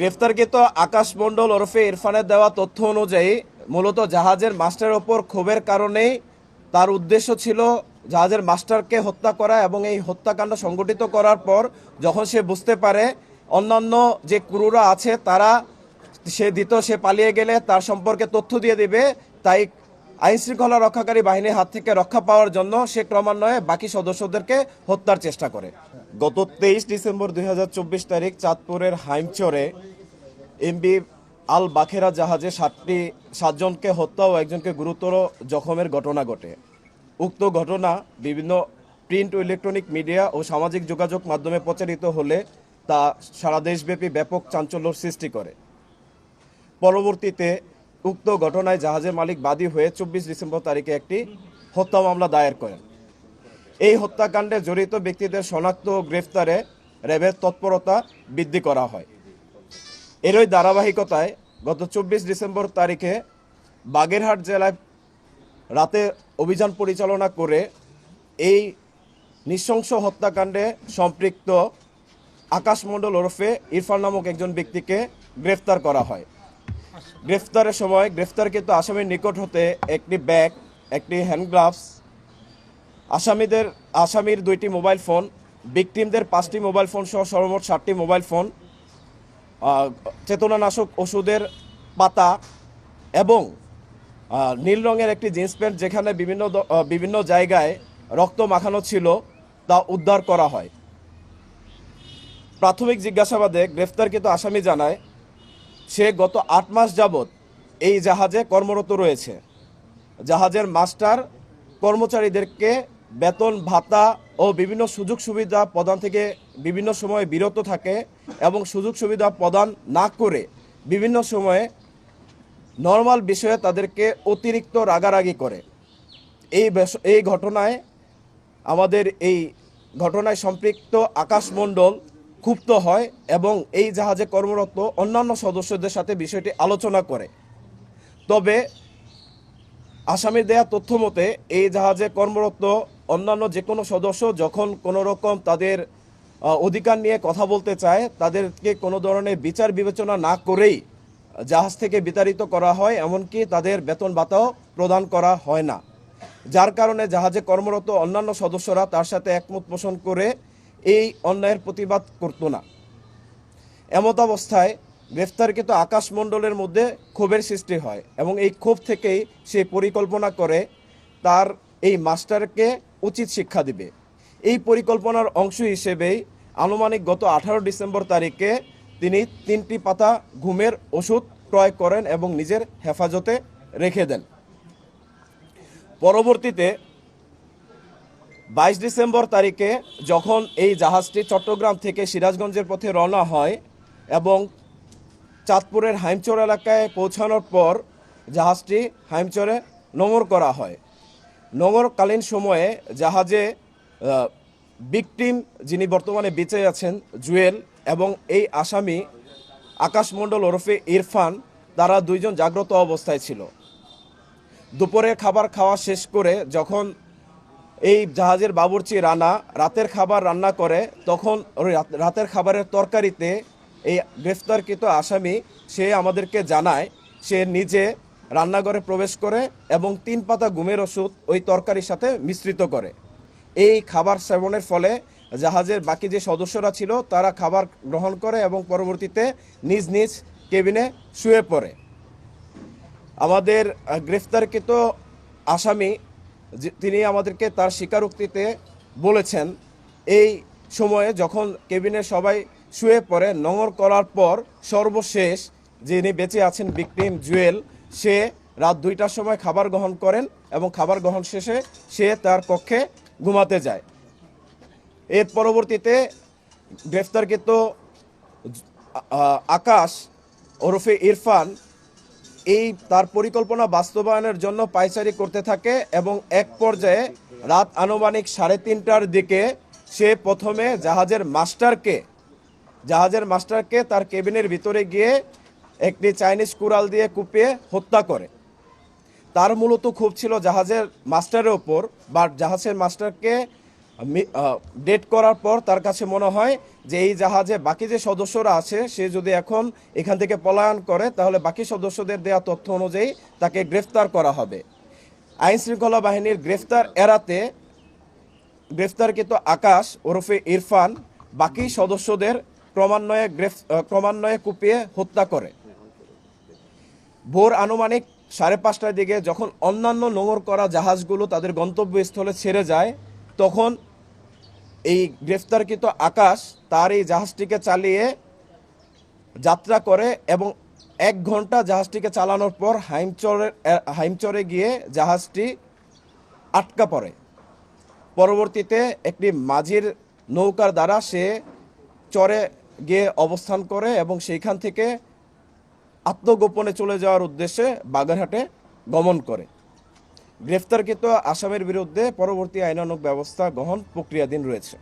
গ্রেফতারকৃত আকাশ মণ্ডল ওরফে ইরফানের দেওয়া তথ্য অনুযায়ী মূলত জাহাজের মাস্টারের ওপর ক্ষোভের কারণেই তার উদ্দেশ্য ছিল জাহাজের মাস্টারকে হত্যা করা এবং এই হত্যাকাণ্ড সংগঠিত করার পর যখন সে বুঝতে পারে অন্যান্য যে ক্রুরা আছে তারা সে পালিয়ে গেলে তার সম্পর্কে তথ্য দিয়ে দিবে, তাই আইনশৃঙ্খলা রক্ষাকারী বাহিনীর হাত থেকে রক্ষা পাওয়ার জন্য সে ক্রমান্বয়ে বাকি সদস্যদেরকে হত্যার চেষ্টা করে। গত 23 ডিসেম্বর 2024 তারিখ চাঁদপুরের হাইমচরে এমবি আল বাখেরা জাহাজে সাতজনকে হত্যা ও একজনকে গুরুতর জখমের ঘটনা ঘটে। উক্ত ঘটনা বিভিন্ন প্রিন্ট ও ইলেকট্রনিক মিডিয়া ও সামাজিক যোগাযোগ মাধ্যমে প্রচারিত হলে তা সারা দেশব্যাপী ব্যাপক চাঞ্চল্যর সৃষ্টি করে। পরবর্তীতে উক্ত ঘটনায় জাহাজের মালিক বাদী হয়ে 24 ডিসেম্বর তারিখে একটি হত্যা মামলা দায়ের করেন। এই হত্যাকাণ্ডে জড়িত ব্যক্তিদের শনাক্ত ও গ্রেফতারে র্যাবের তৎপরতা বৃদ্ধি করা হয়। এরই ধারাবাহিকতায় গত 24 ডিসেম্বর তারিখে বাগেরহাট জেলায় রাতে অভিযান পরিচালনা করে এই নৃশংস হত্যাকাণ্ডে সম্পৃক্ত আকাশ মণ্ডল ওরফে ইরফান নামক একজন ব্যক্তিকে গ্রেফতার করা হয়। গ্রেফতারের সময় গ্রেফতারকৃত আসামির নিকট হতে একটি ব্যাগ, একটি হ্যান্ড গ্লাভস, আসামির 2টি মোবাইল ফোন, ভিকটিমদের 5টি মোবাইল ফোন সহ সর্বমোট 7টি মোবাইল ফোন, চেতনানাশক ওষুধের পাতা এবং নীল রঙের একটি জিন্স প্যান্ট যেখানে বিভিন্ন জায়গায় রক্ত মাখানো ছিল তা উদ্ধার করা হয়। প্রাথমিক জিজ্ঞাসাবাদে গ্রেফতারকৃত আসামি জানায় সে গত 8 মাস যাবৎ এই জাহাজে কর্মরত রয়েছে। জাহাজের মাস্টার কর্মচারীদেরকে বেতন ভাতা ও বিভিন্ন সুযোগ সুবিধা প্রদান থেকে বিভিন্ন সময়ে বিরত থাকে এবং সুযোগ সুবিধা প্রদান না করে বিভিন্ন সময়ে নর্মাল বিষয়ে তাদেরকে অতিরিক্ত রাগারাগি করে। এই ঘটনায় সম্পৃক্ত আকাশ মণ্ডল ক্ষুব্ধ হয় এবং এই জাহাজে কর্মরত অন্যান্য সদস্যদের সাথে বিষয়টি আলোচনা করে। তবে আসামির দেয়া তথ্য মতে এই জাহাজে কর্মরত অন্যান্য যে কোনো সদস্য যখন কোনো রকম তাদের অধিকার নিয়ে কথা বলতে চায় তাদেরকে কোনো ধরনের বিচার বিবেচনা না করেই জাহাজ থেকে বিতাড়িত করা হয়, এমনকি তাদের বেতন ভাতাও প্রদান করা হয় না, যার কারণে জাহাজে কর্মরত অন্যান্য সদস্যরা তার সাথে একমত পোষণ করে এই অন্যায়ের প্রতিবাদ করত না। এমত অবস্থায় গ্রেফতারকৃত আকাশ মণ্ডলের মধ্যে ক্ষোভের সৃষ্টি হয় এবং এই ক্ষোভ থেকেই সে পরিকল্পনা করে তার এই মাস্টারকে উচিত শিক্ষা দিবে। এই পরিকল্পনার অংশ হিসেবেই আনুমানিক গত 18 ডিসেম্বর তারিখে তিনি 3টি পাতা ঘুমের ওষুধ ক্রয় করেন এবং নিজের হেফাজতে রেখে দেন। পরবর্তীতে 22 ডিসেম্বর তারিখে যখন এই জাহাজটি চট্টগ্রাম থেকে সিরাজগঞ্জের পথে রওনা হয় এবং চাঁদপুরের হাইমচর এলাকায় পৌঁছানোর পর জাহাজটি হাইমচরে নোঙর করা হয়। নোঙরকালীন সময়ে জাহাজে ভিকটিম যিনি বর্তমানে বেঁচে আছেন জুয়েল এবং এই আসামি আকাশ মণ্ডল ওরফে ইরফান, তারা দুইজন জাগ্রত অবস্থায় ছিল। দুপুরের খাবার খাওয়া শেষ করে যখন এই জাহাজের বাবুর্চি রানা রাতের খাবার রান্না করে তখন রাতের খাবারের তরকারিতে এই গ্রেফতারকৃত আসামি সে আমাদেরকে জানায় সে নিজে রান্নাঘরে প্রবেশ করে এবং 3 পাতা ঘুমের ওষুধ ওই তরকারির সাথে মিশ্রিত করে। এই খাবার সেবনের ফলে জাহাজের বাকি যে সদস্যরা ছিল তারা খাবার গ্রহণ করে এবং পরবর্তীতে নিজ নিজ কেবিনে শুয়ে পড়ে। আমাদের গ্রেফতারকৃত আসামি তিনি আমাদেরকে তার স্বীকারোক্তিতে বলেছেন এই সময়ে যখন কেবিনে সবাই শুয়ে পড়ে নোঙর করার পর সর্বশেষ যিনি বেঁচে আছেন ভিকটিম জুয়েল, সে রাত 2টার সময় খাবার গ্রহণ করেন এবং খাবার গ্রহণ শেষে সে তার কক্ষে ঘুমাতে যায়। এর পরবর্তীতে গ্রেফতারকৃত আকাশ ওরফে ইরফান এই তার পরিকল্পনা বাস্তবায়নের জন্য পায়চারি করতে থাকে এবং এক পর্যায়ে রাত আনুমানিক 3:30টার দিকে সে প্রথমে জাহাজের মাস্টারকে তার কেবিনের ভিতরে গিয়ে একটি চাইনিজ কুড়াল দিয়ে কুপিয়ে হত্যা করে। তার মূলত ক্ষোভ ছিল জাহাজের মাস্টারের ওপর, বা জাহাজের মাস্টারকে ডেট করার পর তার কাছে মনে হয় যে এই জাহাজে বাকি যে সদস্যরা আছে সে যদি এখন এখান থেকে পলায়ন করে তাহলে বাকি সদস্যদের দেওয়া তথ্য অনুযায়ী তাকে গ্রেফতার করা হবে। আইন শৃঙ্খলা বাহিনীর গ্রেফতার এড়াতে গ্রেফতারকৃত আকাশ ওরফে ইরফান বাকি সদস্যদের ক্রমান্বয়ে কুপিয়ে হত্যা করে। ভোর আনুমানিক 5:30টার দিকে যখন অন্যান্য নোঙর করা জাহাজগুলো তাদের গন্তব্যস্থলে ছেড়ে যায় তখন এই গ্রেফতারকৃত আকাশ তার এই জাহাজটিকে চালিয়ে যাত্রা করে এবং 1 ঘন্টা জাহাজটিকে চালানোর পর হাইমচরে গিয়ে জাহাজটি আটকা পড়ে। পরবর্তীতে একটি মাঝির নৌকার দ্বারা সে চরে গিয়ে অবস্থান করে এবং সেইখান থেকে আত্মগোপনে চলে যাওয়ার উদ্দেশ্যে বাগেরহাটে গমন করে। গ্রেফতারকৃত আসামির বিরুদ্ধে পরবর্তী আইনানুগ ব্যবস্থা গ্রহণ প্রক্রিয়াধীন রয়েছে।